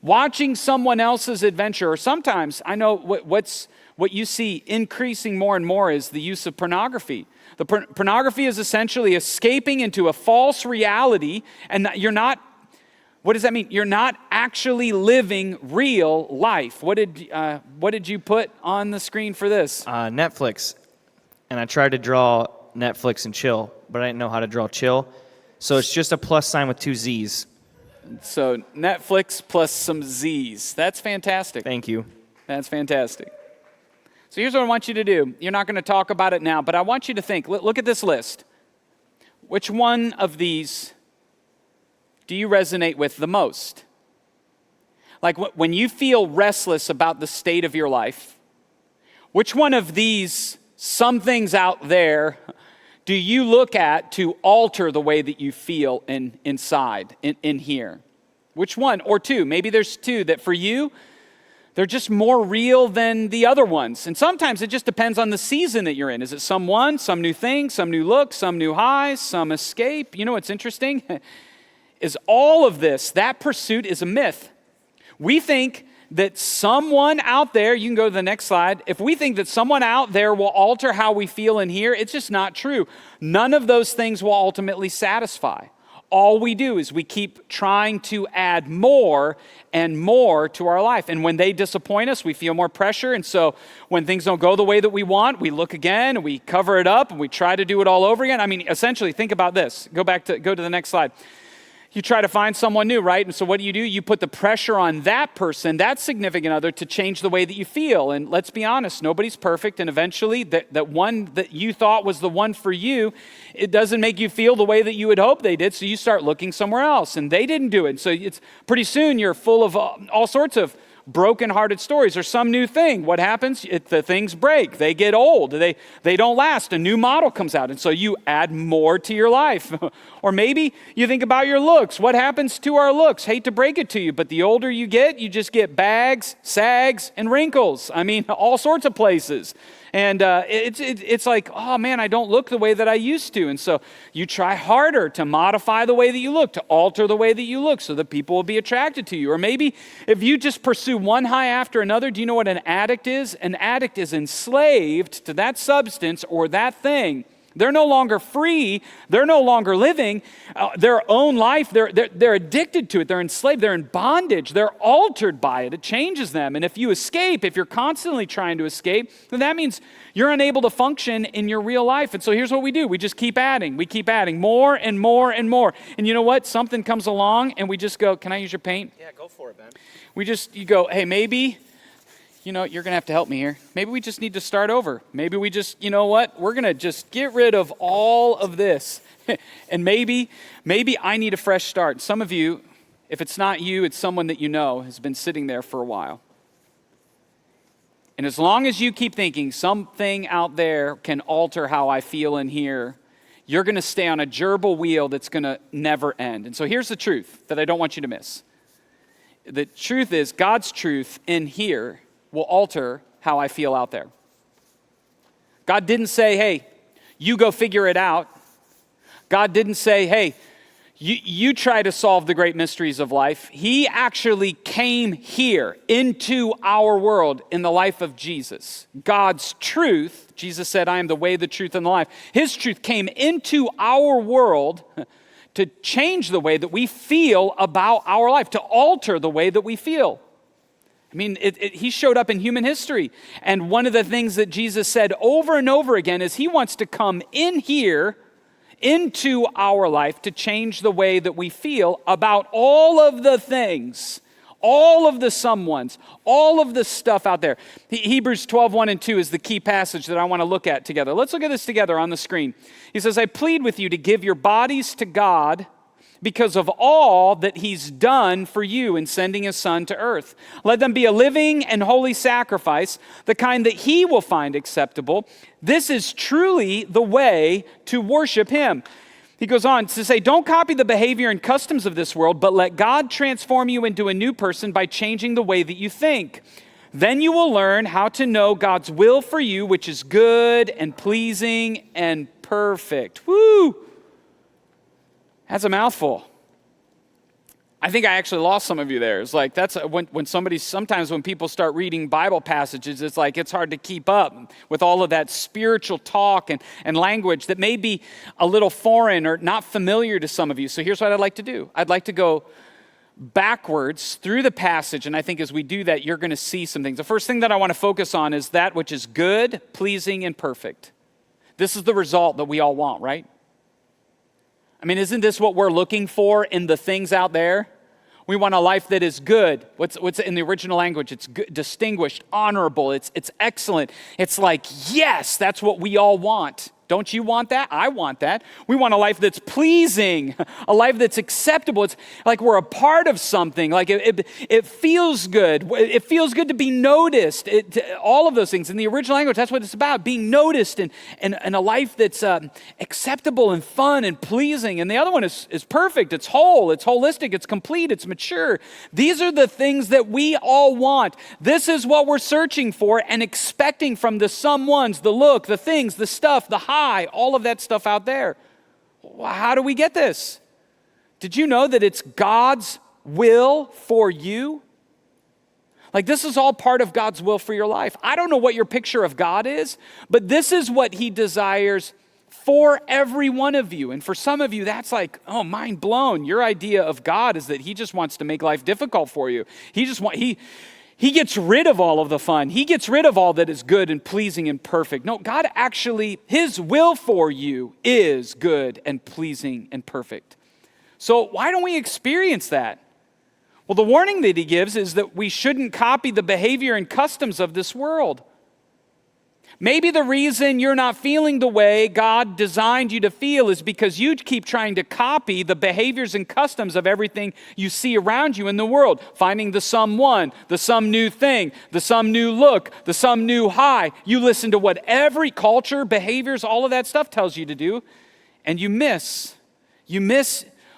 watching someone else's adventure. Or sometimes, I know what you see increasing more and more is the use of pornography. The pornography is essentially escaping into a false reality, and you're not, what does that mean? You're not actually living real life. What did you put on the screen for this? Netflix. And I tried to draw Netflix and chill, but I didn't know how to draw chill. So it's just a plus sign with 2 Z's. So Netflix plus some Z's. That's fantastic. Thank you. That's fantastic. So here's what I want you to do. You're not going to talk about it now, but I want you to think. Look at this list. Which one of these do you resonate with the most? Like when you feel restless about the state of your life, which one of these, some things out there, do you look at to alter the way that you feel inside, in here? Which one? Or 2. Maybe there's 2 that for you, they're just more real than the other ones. And sometimes it just depends on the season that you're in. Is it some new thing, some new look, some new highs, some escape? You know what's interesting? Is all of this, that pursuit is a myth. We think that someone out there, you can go to the next slide, if we think that someone out there will alter how we feel in here, it's just not true. None of those things will ultimately satisfy. All we do is we keep trying to add more and more to our life. And when they disappoint us, we feel more pressure. And so when things don't go the way that we want, we look again and we cover it up and we try to do it all over again. I mean, essentially, think about this. Go to the next slide. You try to find someone new, right? And so what do? You put the pressure on that person, that significant other, to change the way that you feel. And let's be honest, nobody's perfect. And eventually, that one that you thought was the one for you, it doesn't make you feel the way that you would hope they did. So you start looking somewhere else. And they didn't do it. So it's pretty soon you're full of all sorts of broken-hearted stories or some new thing. What happens? The things break. They get old. They don't last. A new model comes out, and so you add more to your life. Or maybe you think about your looks. What happens to our looks? Hate to break it to you, but the older you get, you just get bags, sags, and wrinkles. I mean, all sorts of places. And it's like, oh man, I don't look the way that I used to. And so you try harder to modify the way that you look, to alter the way that you look so that people will be attracted to you. Or maybe if you just pursue one high after another, do you know what an addict is? An addict is enslaved to that substance or that thing. They're no longer free. They're no longer living their own life. They're addicted to it. They're enslaved. They're in bondage. They're altered by it. It changes them. And if you escape, if you're constantly trying to escape, then that means you're unable to function in your real life. And so here's what we do. We just keep adding. We keep adding more and more and more. And you know what? Something comes along and we just go, can I use your paint? Yeah, go for it, Ben. You go, hey, maybe... you're going to have to help me here. Maybe we just need to start over. Maybe we just, you know what? We're going to just get rid of all of this. And maybe I need a fresh start. Some of you, if it's not you, it's someone that you know has been sitting there for a while. And as long as you keep thinking something out there can alter how I feel in here, you're going to stay on a gerbil wheel that's going to never end. And so here's the truth that I don't want you to miss. The truth is God's truth in here will alter how I feel out there. God didn't say, hey, you go figure it out. God didn't say, hey, you try to solve the great mysteries of life. He actually came here into our world in the life of Jesus. God's truth, Jesus said, I am the way, the truth, and the life. His truth came into our world to change the way that we feel about our life, to alter the way that we feel. I mean, he showed up in human history. And one of the things that Jesus said over and over again is he wants to come in here into our life to change the way that we feel about all of the things, all of the someones, all of the stuff out there. Hebrews 12:1 and 2 is the key passage that I want to look at together. Let's look at this together on the screen. He says, I plead with you to give your bodies to God because of all that he's done for you in sending his son to earth. Let them be a living and holy sacrifice, the kind that he will find acceptable. This is truly the way to worship him. He goes on to say, don't copy the behavior and customs of this world, but let God transform you into a new person by changing the way that you think. Then you will learn how to know God's will for you, which is good and pleasing and perfect. Woo! That's a mouthful. I think I actually lost some of you there. It's like sometimes when people start reading Bible passages, it's like it's hard to keep up with all of that spiritual talk and language that may be a little foreign or not familiar to some of you. So here's what I'd like to do. I'd like to go backwards through the passage, and I think as we do that, you're going to see some things. The first thing that I want to focus on is that which is good, pleasing, and perfect. This is the result that we all want, right? I mean, isn't this what we're looking for in the things out there? We want a life that is good. What's in the original language? It's good, distinguished, honorable. It's excellent. It's like, yes, that's what we all want. Don't you want that? I want that. We want a life that's pleasing, a life that's acceptable. It's like we're a part of something. Like it feels good. It feels good to be noticed. All of those things. In the original language, that's what it's about, being noticed and a life that's acceptable and fun and pleasing. And the other one is perfect. It's whole. It's holistic. It's complete. It's mature. These are the things that we all want. This is what we're searching for and expecting from the someones, the look, the things, the stuff, the all of that stuff out there. How do we get this? Did you know that it's God's will for you? Like this is all part of God's will for your life. I don't know what your picture of God is, but this is what he desires for every one of you. And for some of you, that's like, oh, mind blown. Your idea of God is that he just wants to make life difficult for you. He gets rid of all of the fun. He gets rid of all that is good and pleasing and perfect. No, God actually, his will for you is good and pleasing and perfect. So why don't we experience that? Well, the warning that he gives is that we shouldn't copy the behavior and customs of this world. Maybe the reason you're not feeling the way God designed you to feel is because you keep trying to copy the behaviors and customs of everything you see around you in the world, finding the someone, the some new thing, the some new look, the some new high. You listen to what every culture, behaviors, all of that stuff tells you to do, and you miss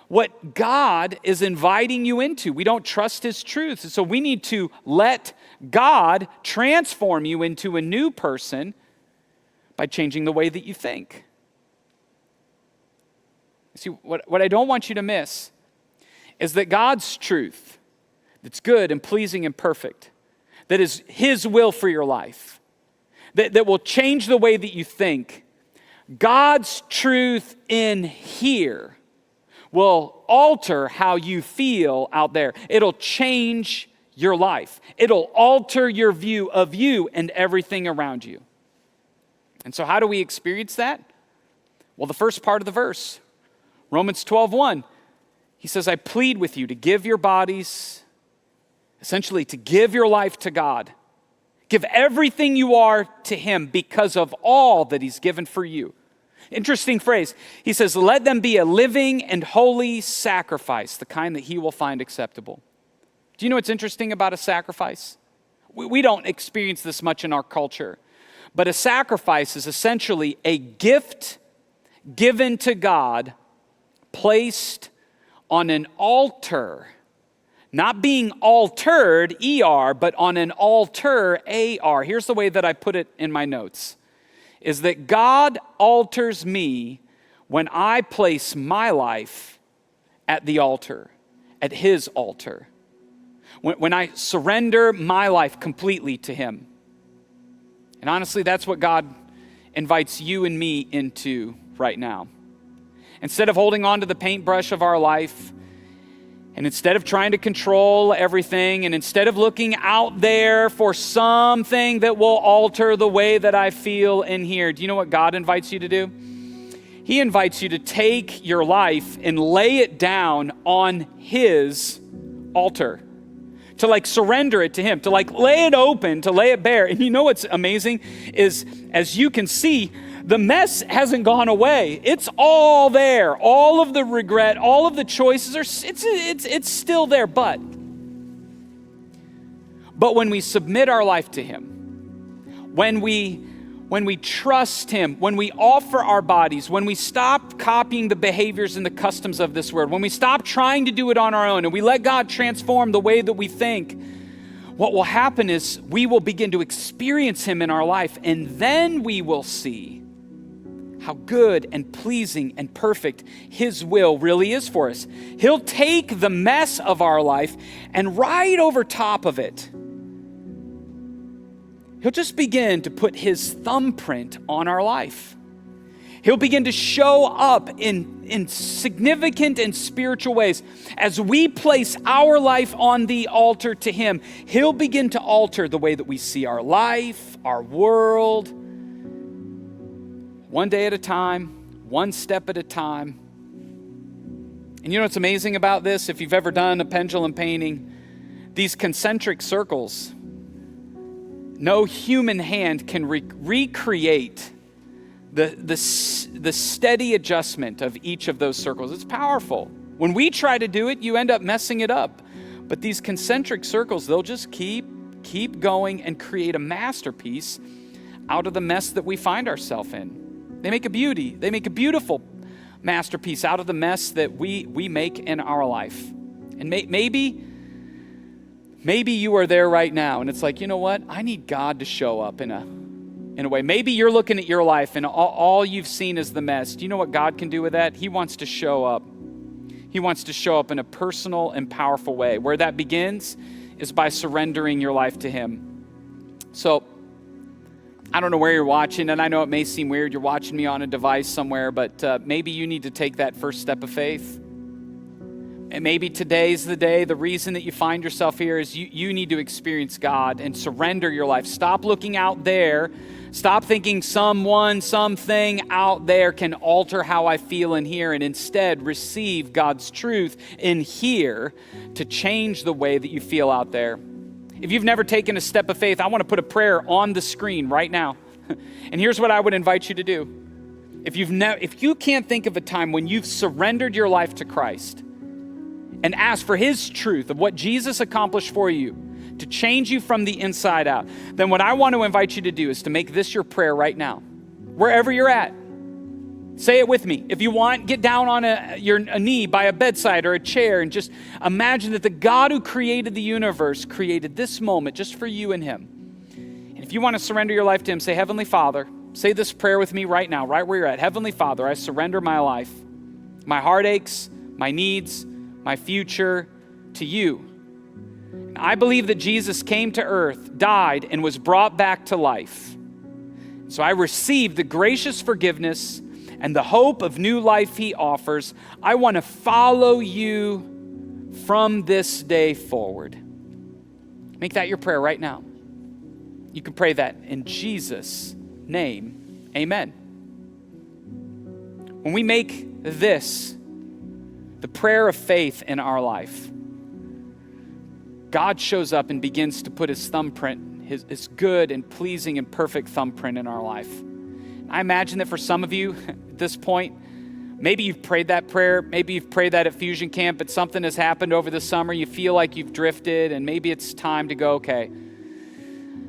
what God is inviting you into. We don't trust his truth, so we need to let God transform you into a new person by changing the way that you think. See, what I don't want you to miss is that God's truth, that's good and pleasing and perfect, that is his will for your life, that will change the way that you think, God's truth in here will alter how you feel out there. It'll change your life. It'll alter your view of you and everything around you. And so how do we experience that? Well, the first part of the verse, Romans 12:1, he says, I plead with you to give your bodies, essentially to give your life to God. Give everything you are to him because of all that he's given for you. Interesting phrase. He says, let them be a living and holy sacrifice, the kind that he will find acceptable. Do you know what's interesting about a sacrifice? We don't experience this much in our culture, but a sacrifice is essentially a gift given to God, placed on an altar, not being altered, ER, but on an altar, AR. Here's the way that I put it in my notes, is that God alters me when I place my life at the altar, at his altar. When I surrender my life completely to him. And honestly, that's what God invites you and me into right now. Instead of holding on to the paintbrush of our life, and instead of trying to control everything, and instead of looking out there for something that will alter the way that I feel in here, do you know what God invites you to do? He invites you to take your life and lay it down on his altar. To like surrender it to him, to like lay it open, to lay it bare. And you know what's amazing is, as you can see, the mess hasn't gone away. It's all there. All of the regret, all of the choices it's still there. But when we submit our life to him, when we when we trust him, when we offer our bodies, when we stop copying the behaviors and the customs of this world, when we stop trying to do it on our own and we let God transform the way that we think, what will happen is we will begin to experience him in our life, and then we will see how good and pleasing and perfect his will really is for us. He'll take the mess of our life, and right over top of it, he'll just begin to put his thumbprint on our life. He'll begin to show up in significant and spiritual ways. As we place our life on the altar to him, he'll begin to alter the way that we see our life, our world, one day at a time, one step at a time. And you know what's amazing about this? If you've ever done a pendulum painting, these concentric circles, no human hand can recreate the steady adjustment of each of those circles. It's powerful. When we try to do it, you end up messing it up. But these concentric circles, they'll just keep going and create a masterpiece out of the mess that we find ourselves in. They make a beautiful masterpiece out of the mess that we make in our life. And maybe you are there right now and it's like, you know what? I need God to show up in a way. Maybe you're looking at your life and all you've seen is the mess. Do you know what God can do with that? He wants to show up. He wants to show up in a personal and powerful way. Where that begins is by surrendering your life to him. So, I don't know where you're watching, and I know it may seem weird. You're watching me on a device somewhere, but maybe you need to take that first step of faith. And maybe today's the day. The reason that you find yourself here is you need to experience God and surrender your life. Stop looking out there. Stop thinking someone, something out there can alter how I feel in here, and instead receive God's truth in here to change the way that you feel out there. If you've never taken a step of faith, I want to put a prayer on the screen right now. And here's what I would invite you to do. If you can't think of a time when you've surrendered your life to Christ and asked for his truth of what Jesus accomplished for you to change you from the inside out, then what I want to invite you to do is to make this your prayer right now. Wherever you're at, say it with me. If you want, get down on a knee by a bedside or a chair and just imagine that the God who created the universe created this moment just for you and him. And if you want to surrender your life to him, say, Heavenly Father, say this prayer with me right now, right where you're at. Heavenly Father, I surrender my life, my heartaches, my needs, my future to you. I believe that Jesus came to earth, died, and was brought back to life. So I received the gracious forgiveness and the hope of new life he offers. I want to follow you from this day forward. Make that your prayer right now. You can pray that in Jesus' name. Amen. When we make this the prayer of faith in our life, God shows up and begins to put his thumbprint, his good and pleasing and perfect thumbprint in our life. I imagine that for some of you at this point, maybe you've prayed that prayer, maybe you've prayed that at Fusion Camp, but something has happened over the summer, you feel like you've drifted, and maybe it's time to go, okay,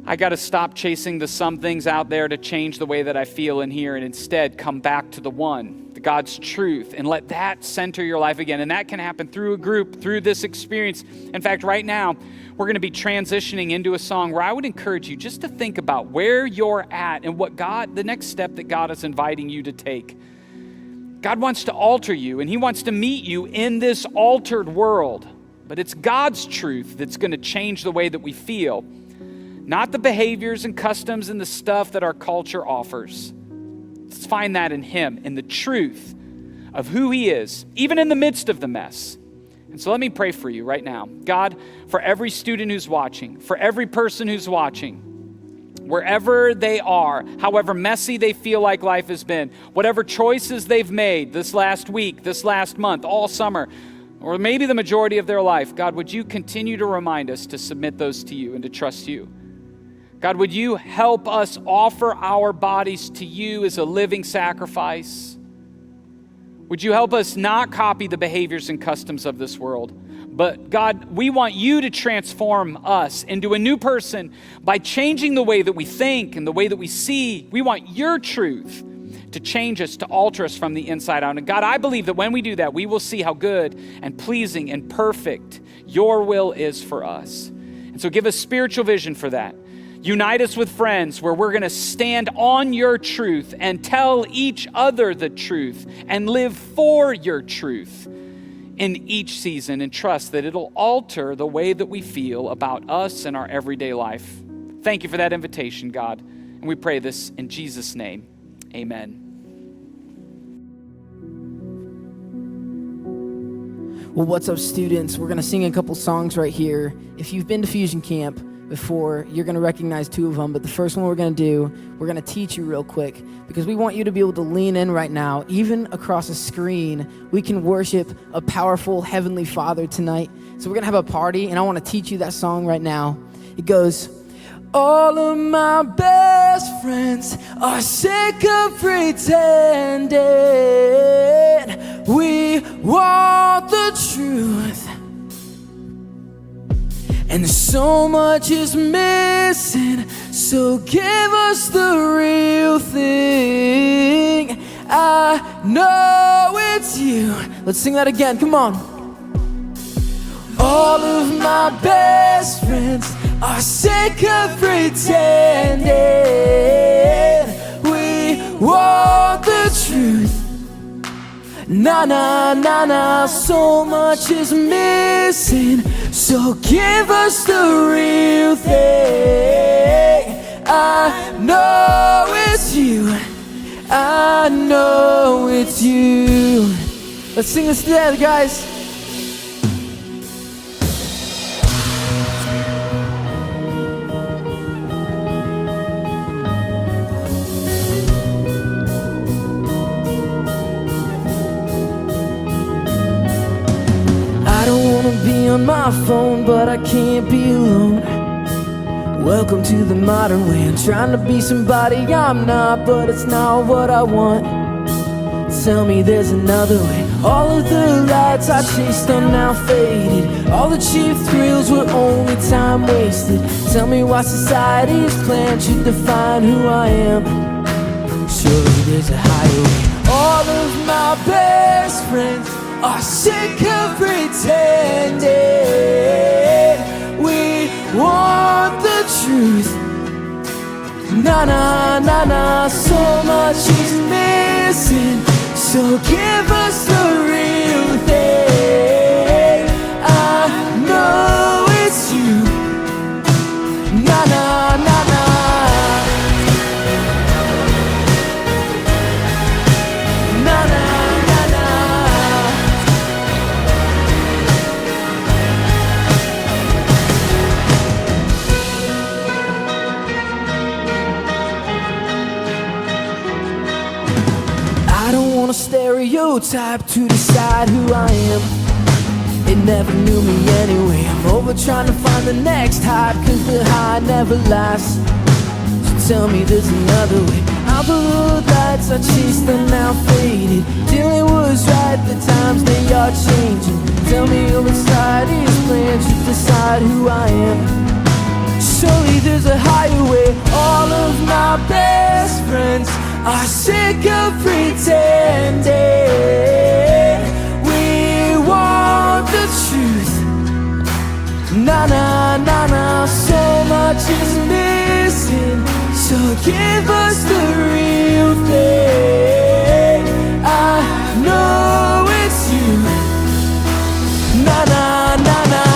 I got to stop chasing the some things out there to change the way that I feel in here, and instead come back to the one, the God's truth, and let that center your life again. And that can happen through a group, through this experience. In fact, right now, we're going to be transitioning into a song where I would encourage you just to think about where you're at and what the next step that God is inviting you to take. God wants to alter you, and he wants to meet you in this altered world. But it's God's truth that's going to change the way that we feel, not the behaviors and customs and the stuff that our culture offers. Let's find that in him, in the truth of who he is, even in the midst of the mess. And so let me pray for you right now. God, for every student who's watching, for every person who's watching, wherever they are, however messy they feel like life has been, whatever choices they've made this last week, this last month, all summer, or maybe the majority of their life, God, would you continue to remind us to submit those to you and to trust you? God, would you help us offer our bodies to you as a living sacrifice? Would you help us not copy the behaviors and customs of this world, But God, we want you to transform us into a new person by changing the way that we think and the way that we see. We want your truth to change us, to alter us from the inside out. And God, I believe that when we do that, we will see how good and pleasing and perfect your will is for us. And so give us spiritual vision for that. Unite us with friends where we're going to stand on your truth and tell each other the truth and live for your truth in each season, and trust that it'll alter the way that we feel about us and our everyday life. Thank you for that invitation, God. And we pray this in Jesus' name. Amen. Well, what's up, students? We're going to sing a couple songs right here. If you've been to Fusion Camp before, you're going to recognize two of them, but the first one we're going to do, we're going to teach you real quick because we want you to be able to lean in right now. Even across a screen, we can worship a powerful Heavenly Father tonight. So we're going to have a party, and I want to teach you that song right now. It goes, all of my best friends are sick of pretending. We want the truth. And so much is missing, so give us the real thing. I know it's you. Let's sing that again, come on. All of my best friends are sick of pretending. We want the truth. Na na na na, so much is missing, so give us the real thing. I know it's you, I know it's you. Let's sing this together, guys. Be on my phone, but I can't be alone. Welcome to the modern way. I'm trying to be somebody I'm not, but it's not what I want. Tell me there's another way. All of the lights I chased are now faded. All the cheap thrills were only time wasted. Tell me why society's plan should define who I am. Surely there's a higher way. All of my best friends are sick of pretending. We want the truth. Na na na na, so much is missing, so give us the real thing. I know it's you. Na na na na. Na na. Stereotype to decide who I am. It never knew me anyway. I'm over trying to find the next high, cause the high never lasts. So tell me there's another way. All the road lights I chased are now faded. Till it was right, the times they are changing. Tell me your society's plan should decide who I am. Surely there's a higher way. All of my best friends are sick of pretending. We want the truth. Na na na na, so much is missing, so give us the real thing. I know it's you. Na na na na.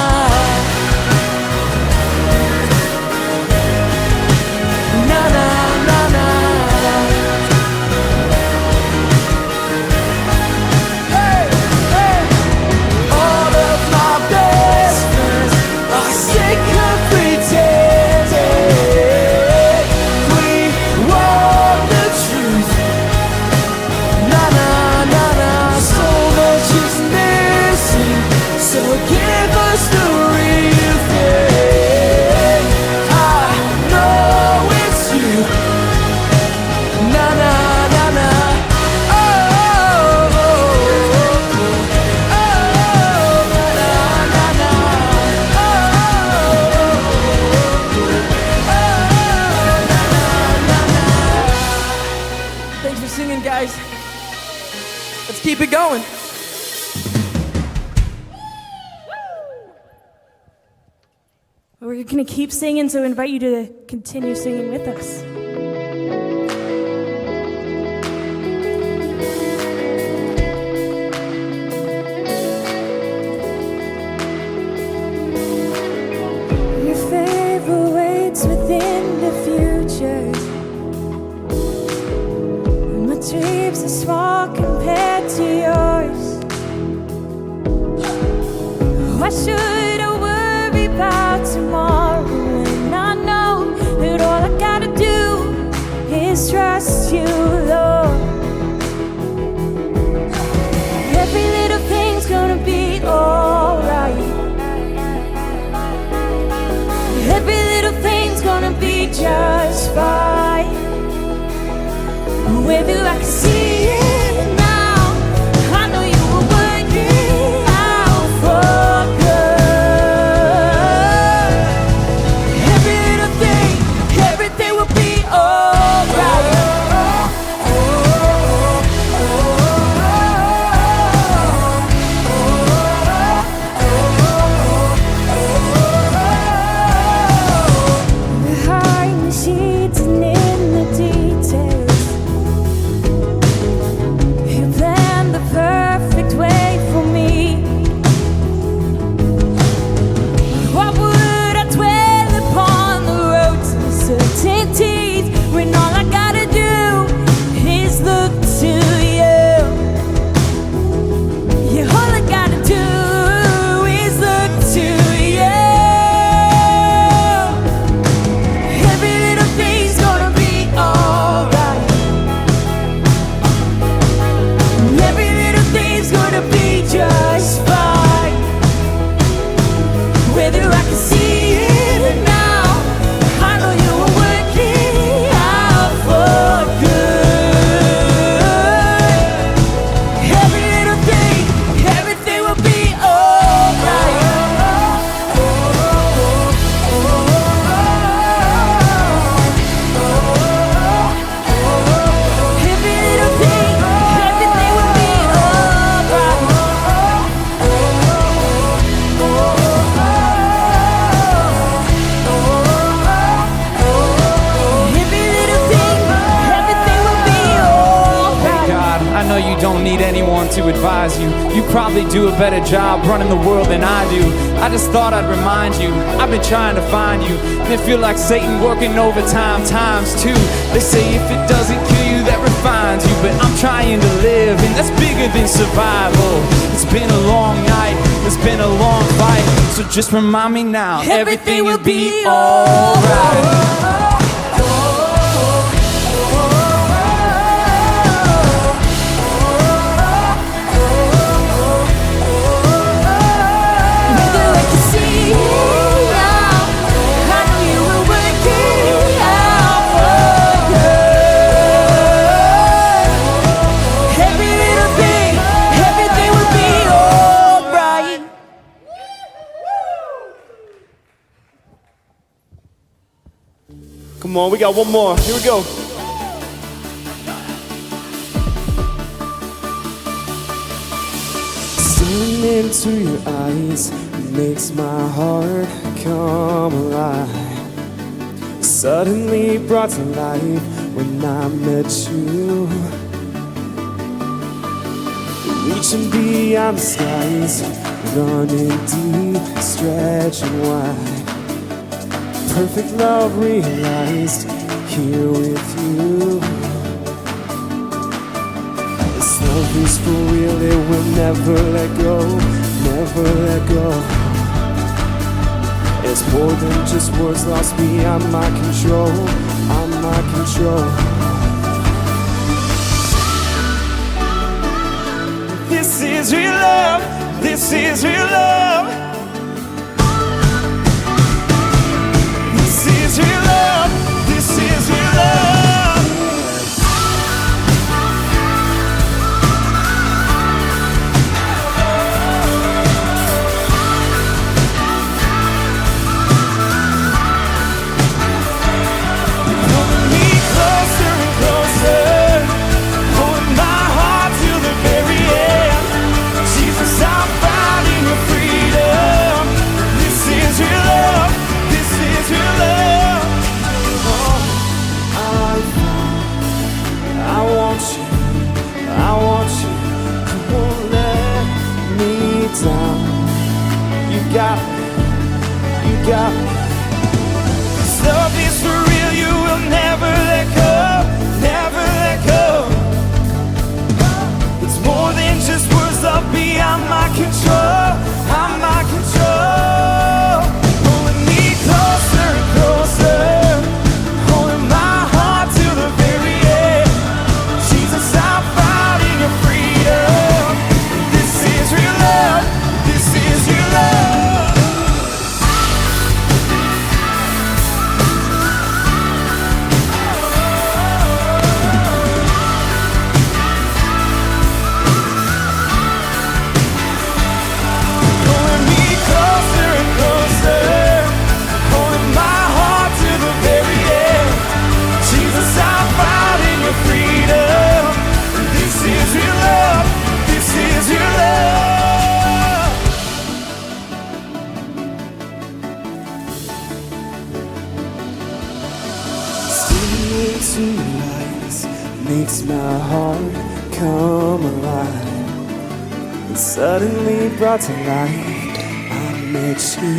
keep it going. We're going to keep singing, so I invite you to continue singing with us. Your favor waits within the future. My dreams are small compared to yours. Why should I worry about tomorrow when I know that all I gotta do is trust you, Lord? Every little thing's gonna be alright. Every little thing's gonna be just fine. Whether I can see it now, I know you will work it out for good. Every little thing, everything will be alright. Behind the scenes and in the details, you planned the perfect way for me. Why would I dwell upon the road to certainties when all I gotta do is look to you? Yeah, all I gotta do is look to you. Every little thing's gonna be alright. Every little thing's gonna be just fine. Whether I can see it now, I know you will work it out for good. Every little thing, everything will be alright. Every little thing, everything will be alright. Every little thing, everything will be alright. God, I know you don't need anyone to advise you. You probably do a better job running the world than I do. I just thought I'd remind you, I've been trying to find you, and it feel like Satan working overtime times two. They say if it doesn't kill you, that refines you, but I'm trying to live, and that's bigger than survival. It's been a long night, it's been a long fight, so just remind me now, everything will be alright. Whether I can see it now, I know you will work it out for good. Every little thing, everything will be alright. Come on, we got one more. Here we go. Staring into your eyes makes my heart come alive. Suddenly brought to life when I met you. Reaching beyond the skies, running deep, stretching wide. Perfect love realized here with you. This love is for real, it will never let go, never let go. It's more than just words lost beyond my control, on my control. This is real love, this is real love. This is real love, this is real love. Pulling me closer and closer, holding my heart till the very end. into lights makes my heart come alive. And suddenly brought to life, I met you.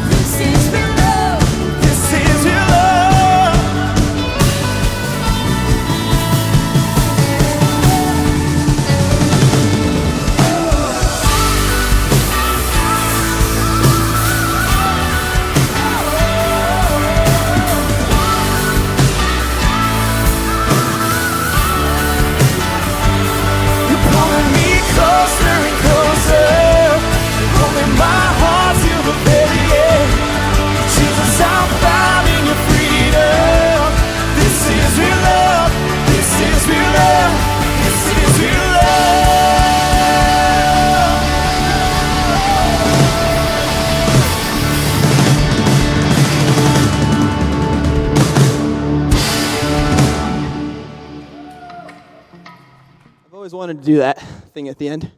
This is real love. This is your love. You're pulling me closer and closer, holding my heart till the very end. Jesus, I'm found in your freedom. This is real love. This is real love. This is real love. I've always wanted to do that thing at the end.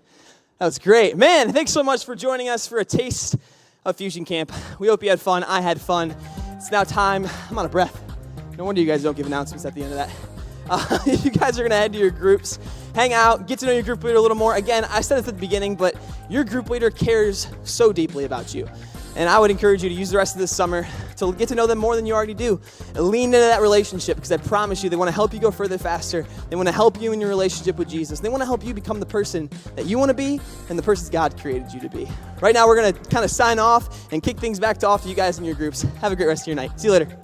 That was great. Man, thanks so much for joining us for a taste of Fusion Camp. We hope you had fun. I had fun. It's now time. I'm out of breath. No wonder you guys don't give announcements at the end of that. You guys are going to head to your groups, hang out, get to know your group leader a little more. Again, I said this at the beginning, but your group leader cares so deeply about you. And I would encourage you to use the rest of this summer to get to know them more than you already do. And lean into that relationship, because I promise you, they want to help you go further faster. They want to help you in your relationship with Jesus. They want to help you become the person that you want to be and the person God created you to be. Right now, we're going to kind of sign off and kick things back off to you guys in your groups. Have a great rest of your night. See you later.